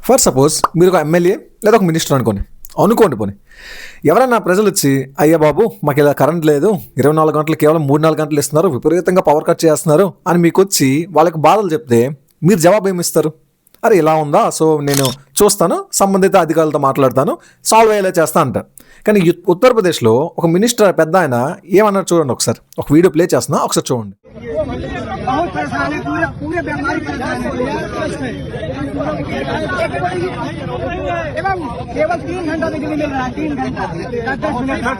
For suppose మీరు ఒక MLA లేదా ఒక మినిస్టర్ అనుకోండి పోనీ ఎవరైనా ప్రజలు వచ్చి అయ్యా బాబు మాకు ఇలా కరెంట్ లేదు 24 గంటలు కేవలం 3-4 గంటలు ఇస్తున్నారు, విపరీతంగా పవర్ కట్ చేస్తున్నారు అని మీకు వచ్చి వాళ్ళకి బాధలు చెప్తే మీరు జవాబు ఏమి ఇస్తారు? అరే ఇలా ఉందా, సో నేను చూస్తాను, సంబంధిత అధికారులతో మాట్లాడతాను, సాల్వ్ అయ్యేలా చేస్తా అంటారు. కానీ ఉత్తరప్రదేశ్లో ఒక మినిస్టర్ పెద్ద ఆయన ఏమన్నారు చూడండి, ఒకసారి ఒక వీడియో ప్లే చేస్తున్నా, ఒకసారి చూడండి. बहुत परेशानी पूरे बीमारी एवं केवल 3 घंटा बिजली मिल रहा है, 3 घंटा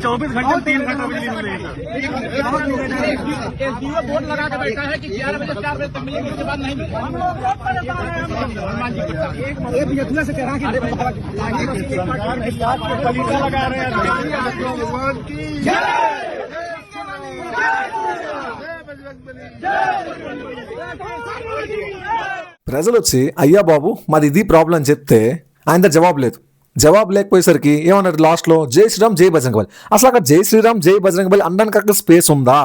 24 घंटे 3 घंटा बिजली मिल रही है। बोर्ड लगा के बैठा है कि 11 बजे 4 बजे तक मिलेगी, उसके बाद नहीं मिलेगी। से कह रहा लगा रहे हैं। ప్రజలు వచ్చి అయ్యా బాబు మాది ఇది ప్రాబ్లం అని చెప్తే ఆయన దగ్గర జవాబు లేకపోయేసరికి ఏమన్నారు లాస్ట్లో, జై శ్రీరామ్ జై బజరంగబలి. అసలు అక్కడ జై శ్రీరామ్ జై బజరంగబలి అనడానికి అక్కడ స్పేస్ ఉందా?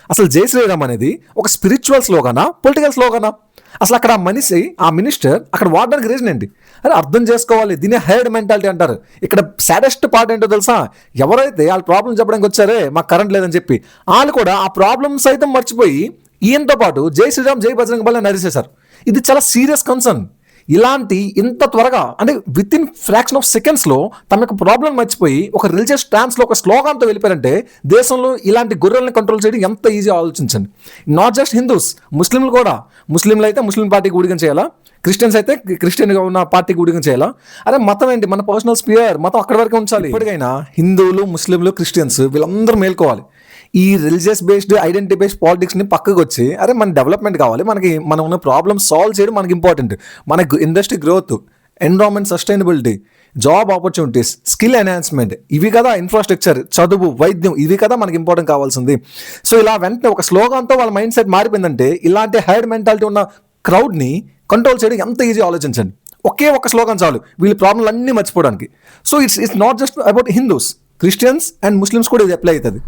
అసలు జై శ్రీరామ్ అనేది ఒక స్పిరిచువల్ స్లోగానా, పొలిటికల్ స్లోగానా? అసలు అక్కడ ఆ మినిస్టర్ అక్కడ వాడడానికి రీజన్ ఏంటి? అరే అర్థం చేసుకోవాలి, దీన్ని హెర్డ్ మెంటాలిటీ అంటారు. ఇక్కడ సాడెస్ట్ పార్ట్ ఏంటో తెలుసా? ఎవరైతే వాళ్ళు ప్రాబ్లం చెప్పడానికి వచ్చారే మాకు కరెంట్ లేదని చెప్పి, వాళ్ళు కూడా ఆ ప్రాబ్లమ్ సైతం మర్చిపోయి ఈయనతో పాటు జై శ్రీరామ్ జై బజరంగబలి అని నరిసేశారు. ఇది చాలా సీరియస్ కన్సర్న్. ఇలాంటి ఇంత త్వరగా అంటే విత్ ఇన్ ఫ్రాక్షన్ ఆఫ్ సెకండ్స్లో తమ యొక్క ప్రాబ్లం మర్చిపోయి ఒక రిలీజియస్ స్టాన్స్లో ఒక స్లోగాన్తో వెళ్ళిపోయారంటే దేశంలో ఇలాంటి గొర్రెల్ని కంట్రోల్ చేయడం ఎంత ఈజీ ఆలోచించండి. నాట్ జస్ట్ హిందూస్, ముస్లింలు కూడా. ముస్లింలు అయితే ముస్లిం పార్టీకి ఊడిగం చేయాలా, క్రిస్టియన్స్ అయితే క్రిస్టియన్గా ఉన్న పార్టీకి ఊడిగం చేయాలా? అరే మతం ఏంటి, మన పర్సనల్ స్పియర్, మతం అక్కడి వరకు ఉంచాలి. ఇప్పటికైనా హిందువులు, ముస్లింలు, క్రిస్టియన్స్ వీళ్ళందరూ మేల్కోవాలి. ఈ రిలీజియస్ బేస్డ్ ఐడెంటిటీ బేస్డ్ పాలిటిక్స్ని పక్కకు వచ్చి అరే మన డెవలప్మెంట్ కావాలి, మనం ఉన్న ప్రాబ్లమ్ సాల్వ్ చేయడం మనకి ఇంపార్టెంట్. మనకు industry growth, environment sustainability, job opportunities, skill enhancement, ఇవి కదా ఇన్ఫ్రాస్ట్రక్చర్, చదువు, వైద్యం, ఇవి కదా మనకి ఇంపార్టెంట్ కావాల్సింది. సో ఇలా వెంటనే ఒక స్లోగాన్తో వాళ్ళ మైండ్ సెట్ మారిపోయిందంటే ఇలాంటి హైడ్ మెంటాలిటీ ఉన్న క్రౌడ్ని కంట్రోల్ చేయడం ఎంత ఈజీ ఆలోచించండి. ఒకే ఒక స్లోగన్ చాలు వీళ్ళ ప్రాబ్లంలు అన్నీ మర్చిపోవడానికి. So it's not just about Hindus, Christians and Muslims కూడా ఇది అప్లై అవుతుంది.